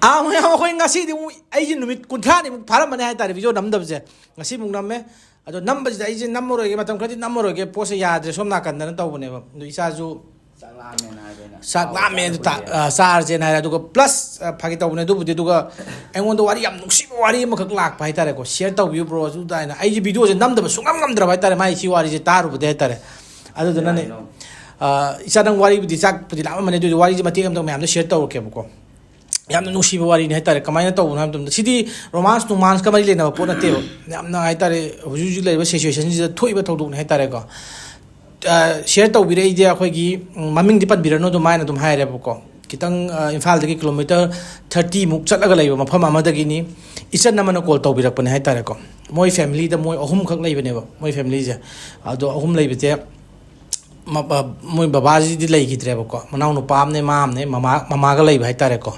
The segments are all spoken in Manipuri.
ꯃꯌꯥꯝ ꯑꯩꯈꯣꯏ ꯉꯁꯤꯗꯤ ꯑꯃꯨꯛ ꯑꯩꯁꯦ ꯅꯨꯃꯤꯠ 30ꯅꯤꯃꯨꯛ ꯐꯥꯔꯝꯕꯅꯦ ꯍꯥꯏꯇꯥꯔꯦ ꯚꯤꯗꯤꯑꯣ ꯅꯝꯗꯕꯁꯦ ꯉꯁꯤꯃꯨꯛ ꯅꯝꯃꯦ ꯑꯗꯣ ꯅꯝꯕꯁꯤꯗ ꯑꯩꯁꯦ ꯅꯝꯃꯔꯣꯏꯒꯦ ꯃꯇꯝ ꯈꯔꯗꯤ ꯅꯝꯃꯔꯣꯏꯒꯦ ꯄꯣꯠꯁꯦ ꯌꯥꯗ꯭ꯔꯦ ꯁꯣꯝ ꯅꯥꯀꯟꯗꯅ ꯇꯧꯕꯅꯦꯕ ꯑꯗꯣ ꯏꯆꯥꯁꯨ ꯆꯥꯛ ꯂꯥꯝꯃꯦ ꯆꯥꯔꯁꯦꯅ ꯍꯥꯏꯔꯦ ꯑꯗꯨꯒ ꯄ꯭ꯂꯁ ꯐꯥꯒꯤ ꯇꯧꯕꯅꯦ ꯑꯗꯨꯕꯨꯗꯤ ꯑꯗꯨꯒ ꯑꯩꯉꯣꯟꯗ ꯋꯥꯔꯤ ꯌꯥꯝ ꯅꯨꯡꯁꯤꯕ ꯋꯥꯔꯤ ꯑꯃꯈꯛ ꯂꯥꯛꯄ ꯍꯥꯏꯇꯥꯔꯦꯀꯣ ꯁꯤꯌꯔ ꯇꯧꯕꯤꯌꯨ ꯕ꯭ꯔꯣ ꯑꯗꯨꯗ ꯑꯩꯅ ꯑꯩꯁꯦ ꯚꯤꯗꯤꯑꯣꯁꯦ ꯅꯝꯗꯕ ꯁꯨꯡꯉꯝ ꯉꯝꯗ꯭ꯔꯕ ꯍꯥꯏꯇꯥꯔꯦ ꯃꯥꯒꯤ ꯁꯤ ꯋꯥꯔꯤꯁꯦ ꯇꯥꯔꯨꯕꯗꯤ ꯍꯥꯏꯇꯥꯔꯦ ꯑꯗꯨꯗꯨꯅꯅꯦ ꯏꯆꯥ ꯅꯪ ꯋꯥꯔꯤꯕꯨꯗꯤ ꯆꯥꯛꯄꯨꯗꯤ ꯂꯥꯛꯑꯝꯕꯅꯦ ꯑꯗꯨꯗꯤ ꯋꯥꯔꯤꯁꯦ ꯃꯇꯦꯛ ꯑꯃꯇꯪ ꯃꯌꯥꯝꯗ ꯁꯤꯌꯔ ꯇꯧꯔꯛꯀꯦꯕꯀꯣ ꯌꯥꯝꯅ ꯅꯨꯡꯁꯤꯕ ꯋꯥꯔꯤꯅꯤ ꯍꯥꯏꯇꯥꯔꯦ ꯀꯃꯥꯏꯅ ꯇꯧꯕꯅꯣ ꯍꯥꯏꯕ ꯃꯇꯝꯗ ꯁꯤꯗꯤ ꯔꯣꯃꯥꯟꯁ ꯅꯨꯡꯃꯥꯟꯁꯀ ꯃꯔꯤ ꯂꯩꯅꯕ ꯄꯣꯠ ꯅꯠꯇꯦꯕ ꯌꯥꯝꯅ ꯍꯥꯏꯇꯥꯔꯦ ꯍꯧꯖꯤꯛ ꯍꯧꯖꯤꯛ ꯂꯩꯔꯤꯕ ꯁꯤꯆꯨꯋꯦꯁꯟꯁꯤꯗ ꯊꯣꯛꯏꯕ ꯊꯧꯗꯣꯛꯅꯤ ꯍꯥꯏꯇꯥꯔꯦꯀꯣ ꯁꯤꯌꯔ ꯇꯧꯕꯤꯔꯛꯏꯁꯦ ꯑꯩꯈꯣꯏꯒꯤ ꯃꯃꯤꯡꯗꯤ ꯄꯟꯕꯤꯔꯅꯨ ꯑꯗꯨꯃꯥꯏꯅ ꯑꯗꯨꯝ ꯍꯥꯏꯔꯦꯕꯀꯣ ꯈꯤꯇꯪ ꯏꯝꯐꯥꯜꯗꯒꯤ ꯀꯤꯂꯣꯃꯤꯇꯔ 30ꯃꯨꯛ ꯆꯠꯂꯒ ꯂꯩꯕ ꯃꯐꯝ ꯑꯃꯗꯒꯤꯅꯤ ꯏꯆꯟ ꯑꯃꯅ ꯀꯣꯜ ꯇꯧꯕꯤꯔꯛꯄꯅꯦ ꯍꯥꯏꯇꯥꯔꯦꯀꯣ ꯃꯣꯏ ꯐꯦꯃꯤꯂꯤꯗ ꯃꯣꯏ ꯑꯍꯨꯝꯈꯛ ꯂꯩꯕꯅꯦꯕ ꯃꯣꯏ ꯐꯦꯃꯤꯂꯤꯁꯦ ꯑꯗꯣ ꯑꯍꯨꯝ ꯂꯩꯕꯁꯦ ꯃꯣꯏ ꯕꯕꯥꯁꯤꯗꯤ ꯂꯩꯈꯤꯗ꯭ꯔꯦꯕꯀꯣ ꯃꯅꯥꯎ ꯅꯨꯄꯥ ꯑꯃꯅꯦ ꯃꯥ ꯑꯃꯅꯦ ꯃꯃꯥꯒ ꯂꯩꯕ ꯍꯥꯏꯇꯥꯔꯦꯀꯣ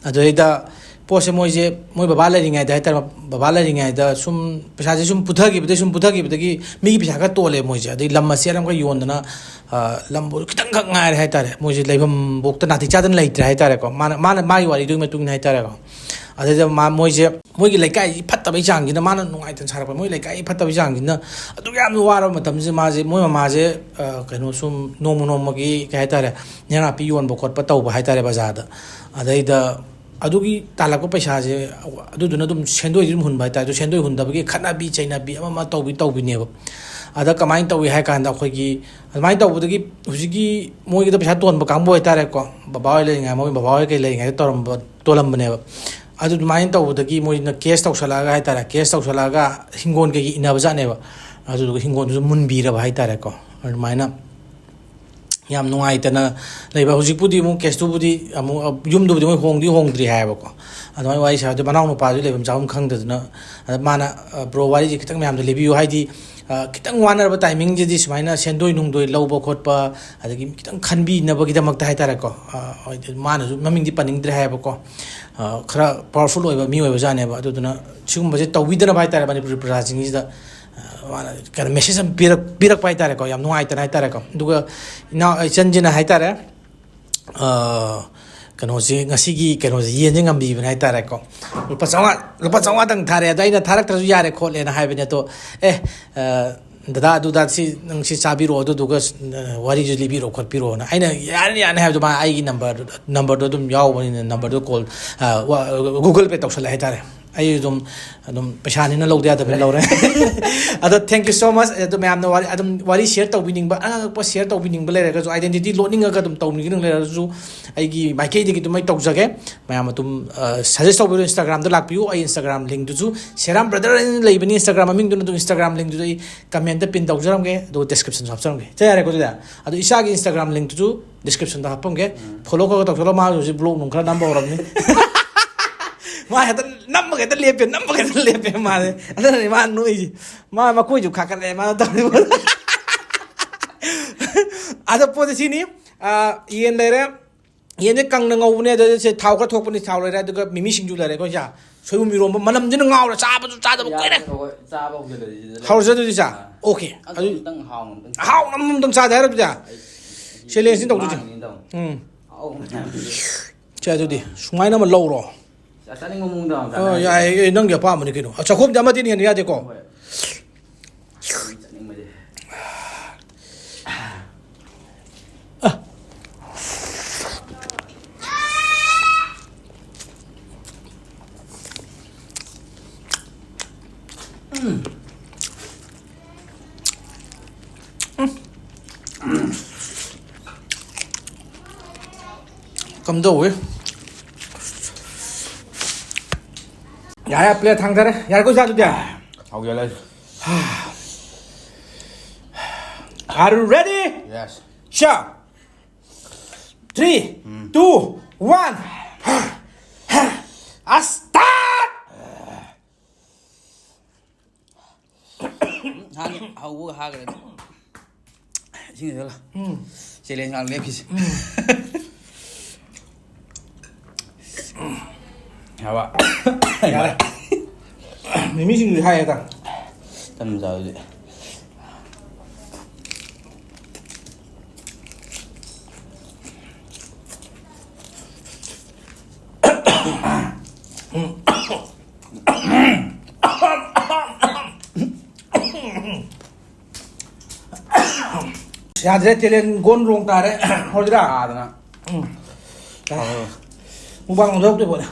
ꯑꯗꯨꯗꯩꯗ ꯄꯣꯠꯁꯦ ꯃꯣꯏ ꯕꯕꯥ ꯂꯩꯔꯤꯉꯩꯗ ꯍꯥꯏꯇꯥꯔꯦ ꯕꯕꯥ ꯂꯩꯔꯤꯉꯩꯗ ꯁꯨꯝ ꯄꯩꯁꯥꯁꯦ ꯁꯨꯝ ꯄꯨꯊꯈꯤꯕꯗꯒꯤ ꯃꯤꯒꯤ ꯄꯩꯁꯥ ꯈꯔ ꯇꯣꯜꯂꯦ ꯃꯣꯏꯁꯦ ꯑꯗꯩ ꯂꯝ ꯃꯆꯦꯠ ꯑꯃꯒ ꯌꯣꯟꯗꯅ ꯂꯝꯕꯨ ꯈꯤꯇꯪꯈꯛ ꯉꯥꯏꯔꯦ ꯍꯥꯏꯇꯥꯔꯦ ꯃꯣꯏꯁꯦ ꯂꯩꯐꯝꯕꯣꯛꯇ ꯅꯥꯇꯩ ꯆꯥꯗꯅ ꯂꯩꯇ꯭ꯔꯦ ꯍꯥꯏꯇꯥꯔꯦꯀꯣ ꯃꯥꯒꯤ ꯋꯥꯔꯤꯗꯨꯒꯤ ꯃꯇꯨꯡ ꯏꯟꯅ ꯍꯥꯏꯇꯥꯔꯦꯀꯣ ꯑꯗꯨꯗ ꯃꯣꯏꯁꯦ ꯃꯣꯏꯒꯤ ꯂꯩꯀꯥꯏꯁꯤ ꯐꯠꯇꯕꯩ ꯆꯥꯡꯁꯤꯅ ꯃꯥꯅ ꯅꯨꯡꯉꯥꯏꯇꯅ ꯁꯥꯔꯛꯄ ꯃꯣꯏ ꯂꯩꯀꯥꯏꯒꯤ ꯐꯠꯇꯕꯩ ꯆꯥꯡꯁꯤꯅ ꯑꯗꯨꯛ ꯌꯥꯝꯅ ꯋꯥꯔꯕ ꯃꯇꯝꯁꯤꯗ ꯃꯣꯏ ꯃꯃꯥꯁꯦ ꯀꯩꯅꯣ ꯁꯨꯝ ꯅꯣꯡꯃꯒꯤ ꯀꯩ ꯍꯥꯏꯇꯥꯔꯦ ꯏꯟꯖꯥꯡ ꯅꯥꯄꯤ ꯌꯣꯟꯕ ꯈꯣꯠꯄ ꯇꯧꯕ ꯍꯥꯏꯇꯥꯔꯦ ꯕꯖꯥꯔꯗ ꯑꯗꯩꯗ ꯑꯗꯨꯒꯤ ꯇꯥꯜꯂꯛꯄ ꯄꯩꯁꯥꯁꯦ ꯑꯗꯨꯗꯨꯅ ꯑꯗꯨꯝ ꯁꯦꯟꯗꯣꯏꯁꯨ ꯑꯗꯨꯝ ꯍꯨꯟꯕ ꯍꯥꯏꯇꯥꯔꯦ ꯑꯗꯨ ꯁꯦꯟꯗꯣꯏ ꯍꯨꯟꯗꯕꯒꯤ ꯈꯠꯅꯕꯤ ꯆꯩꯅꯕꯤ ꯑꯃ ꯇꯧꯕꯤꯅꯦꯕ ꯑꯗ ꯀꯃꯥꯏꯅ ꯇꯧꯏ ꯍꯥꯏ ꯀꯥꯟꯗ ꯑꯩꯈꯣꯏꯒꯤ ꯑꯗꯨꯃꯥꯏꯅ ꯇꯧꯕꯗꯒꯤ ꯍꯧꯖꯤꯛꯀꯤ ꯃꯣꯏꯒꯤꯗ ꯄꯩꯁా ꯇꯣꯟꯕ ꯀꯥꯡꯕꯨ ꯍꯥꯏꯇꯥꯔꯦꯀꯣ ꯕꯕꯥ ꯍꯣꯏ ꯂꯩꯔꯤꯉꯩ ꯃꯣꯏ ꯕꯕꯥ ꯍꯣꯏ ꯀꯩ ꯂꯩꯔꯤꯉꯩꯗ ꯇꯣꯜꯂꯝꯕꯅꯦꯕ ꯑꯗꯨꯃꯥꯏꯅ ꯇꯧꯕꯗꯒꯤ ꯃꯣꯏꯅ ꯀꯦꯁ ꯇꯧꯁꯜꯂꯛꯑꯒ ꯍꯥꯏꯇꯥꯔꯦ ꯀꯦꯁ ꯇꯧꯁꯜꯂꯛꯑꯒ ꯍꯤꯡꯒꯣꯜ ꯀꯩꯒꯤ ꯏꯟꯅꯕꯖꯥꯠꯅꯦꯕ ꯑꯗꯨꯗꯨꯒ ꯍꯤꯡꯒꯣꯜꯗꯨꯁꯨ ꯃꯨꯟꯕꯤꯔꯕ ꯍꯥꯏꯇꯥꯔꯦꯀꯣ ꯑꯗꯨꯃꯥꯏꯅ ꯌꯥꯝ ꯅꯨꯡꯉꯥꯏꯇꯅ ꯂꯩꯕ ꯍꯧꯖꯤꯛꯄꯨꯗꯤ ꯑꯃꯨꯛ ꯀꯦꯁꯇꯨꯕꯨꯗꯤ ꯑꯃꯨꯛ ꯌꯨꯝꯗꯨꯕꯨꯗꯤ ꯃꯣꯏ ꯍꯣꯡꯗ꯭ꯔꯤ ꯍꯥꯏꯌꯦꯕꯀꯣ ꯑꯗꯨꯃꯥꯏꯅ ꯋꯥꯔꯤ ꯁꯥꯕꯗ ꯃꯅꯥꯎ ꯅꯨꯄꯥꯁꯨ ꯂꯩꯐꯝ ꯆꯥꯐꯝ ꯈꯪꯗꯗꯅ ꯑꯗ ꯃꯥꯅ ꯕ꯭ꯔꯣ ꯋꯥꯔꯤꯁꯦ ꯈꯤꯇꯪ ꯃꯌꯥꯝꯗ ꯂꯤꯕꯤꯌꯨ ꯍꯥꯏꯗꯤ खितंग वानरब टाइमिंग सुमाइना सेंदोई नुंगदोई लौब खोटपा अदगी खितंग खनबीनबगीदमक्ता हाइतारेको मानसु ममिंगदी पनिंगद्रे हायबको खरा पावरफुल ओइबा मी ओइबा जानेबा अदुदुना सिगुंबजे तौबीदनबा हाइतारे मणिपुर प्रजासिंगसिदा वाना कन मेसेज अम पिरक हाइतारेको याम नुंगाइतना हाइतारेको दुगा इना इचनजिना हाइतारे कनोसे ngasi kanose yenje ngambibane haitare ko lupa chawa dang thare daina tharak trasu yare khotle na haibane to dada adu si nang si chabiro adu duga wari ju libiro khotpiro na aina yani haibdu ma ai gi number do dum yaw bani number do call google pay tawsala haitare ai dum paisa ni na lawde adabe lawre ada thank you so much adu mayam na wari share tawbining ba pa share tawbining ba lere ga jo identity loading ga dum tawning ning lere ju ai gi maikei de gi dum mai tawjage mayam dum suggest tawbiro instagram da lakpiu ai instagram link du ju seram brother leibani instagram ming du instagram link du comment da pin tawjaram ge do description hapcharam ge chayare ko da adu isa gi instagram link du description da hapam ge follow ko tawjalo ma ju blog nung khara number oram ni ma hata number ke lepe ma de adana ma nui ma koi ju khakale ma da ada position ni yen lere yen kang na ngau ne de se thau ka thok pani thau lere da mimi singju lere ko ja soyum mirom manam jin ngau la cha ba ko ne cha ba de how je du cha okay adu tang how nam dum cha da ra ja sele sin dog du cha du di sumai na ma lo ro Asaling ngomong daw. Oh, ya, nang dia pa mo ni kino. Sa khop dama din yan ya de ko. Cầm đầu ấy. Ya play thang thare yar ko jadu dia How you like? Are you ready? Yes. Sure. 3 2 1 start. How gare. Sing la. Challenge ngal le phis. Hawa. Ya. Mimi sing hai ta. Tam jao ji. ꯌꯥꯗ꯭ꯔꯦ ꯇꯦꯂꯦꯟ ꯒꯣꯟ ꯔꯣꯡ ꯇꯥꯔꯦ ꯍꯧꯖꯤꯛꯔꯥ ꯇꯥꯗꯅ mukbang ꯊꯣꯛꯇꯣꯏ ꯄꯣꯠꯅꯦ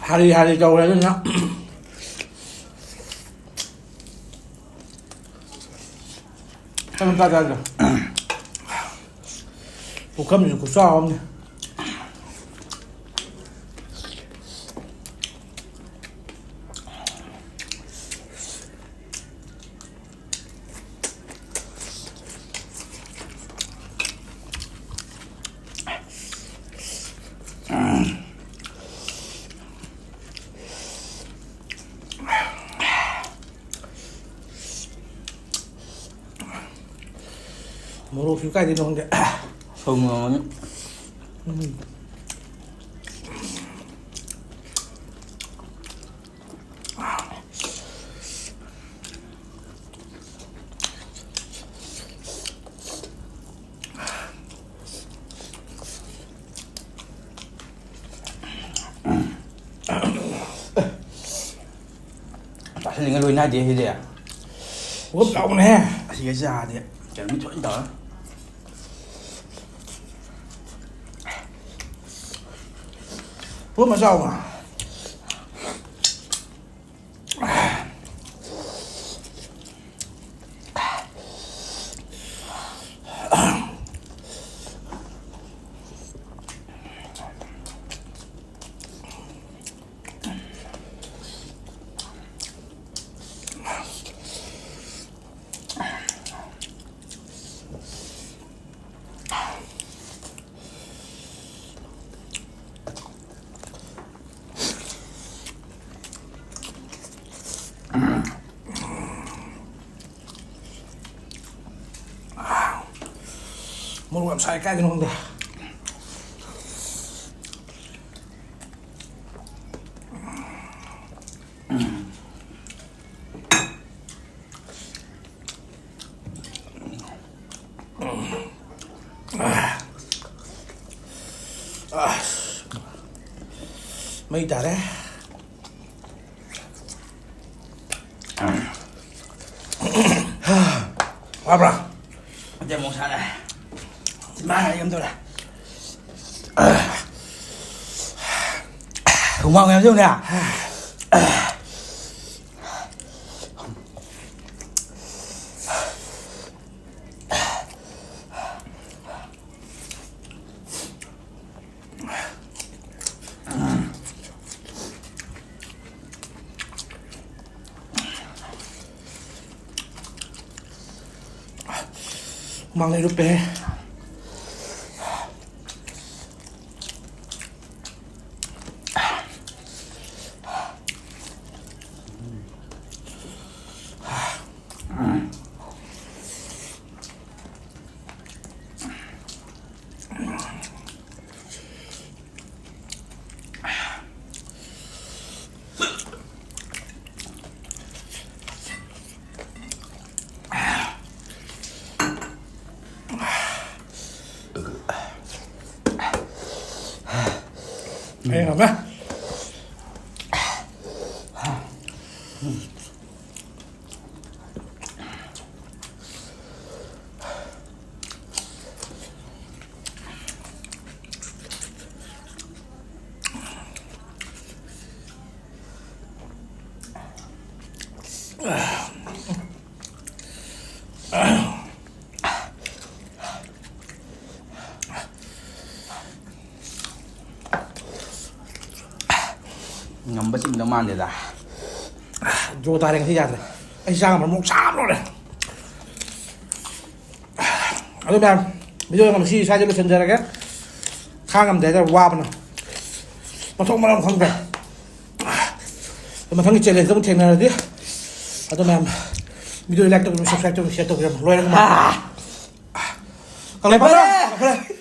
하리 저거 해야 되냐? 한번 따자. 볶음면 국수 없네. 모로 길까지 넣는데 소문 Linh cái lùi này thì gì à? ốp lỏng nè. Thì cái già thì chẳng biết chỗ đó. Ốp mà sao mà? Một làm sai cái gì không được. Mấy tả đấy. Apa? Macam mau sana. Mana em tôi là. Không mong em xuống nè. Mang lên lúc bé. Nghe không á? ꯉꯝꯕꯁꯤꯡꯗ ꯃꯥꯟꯗꯦꯗ ꯖꯣ ꯇꯥꯔꯦ ꯉꯁꯤ ꯌꯥꯗ꯭ꯔꯦ ꯑꯩ ꯆꯥꯡ ꯑꯃ ꯑꯃꯨꯛ ꯆꯥꯝ ꯂꯣꯏꯔꯦ ꯑꯗꯨ ꯃꯌꯥꯝ ꯚꯤꯗꯤꯑꯣ ꯉꯁꯤ ꯁ꯭ꯋꯥꯏꯗ ꯂꯣꯏꯁꯤꯟꯖꯔꯒꯦ ꯈꯥꯡꯉꯝꯗꯦ ꯍꯥꯏꯇꯥꯔꯦ ꯋꯥꯕꯅ ꯃꯊꯣꯡ ꯃꯔꯝ ꯈꯪꯗ꯭ꯔꯦ ꯃꯊꯪꯒꯤ ꯆꯦꯂꯦꯟꯖꯗ ꯑꯃꯨꯛ ꯊꯦꯡꯅꯔꯗꯤ ꯑꯗꯨ ꯃꯌꯥꯝ ꯚꯤꯗꯤꯑꯣ ꯂꯥꯏꯛ ꯇꯧꯕꯤꯔꯝꯃꯨ ꯁꯕꯁꯀ꯭ꯔꯥꯏꯕ ꯇꯧꯕꯤꯔꯝꯃꯨ ꯁꯤꯌꯔ ꯇꯧꯕꯤꯔꯝꯃꯨ ꯂꯣꯏꯔꯒ ꯀꯪꯂꯩ ꯄꯥꯠ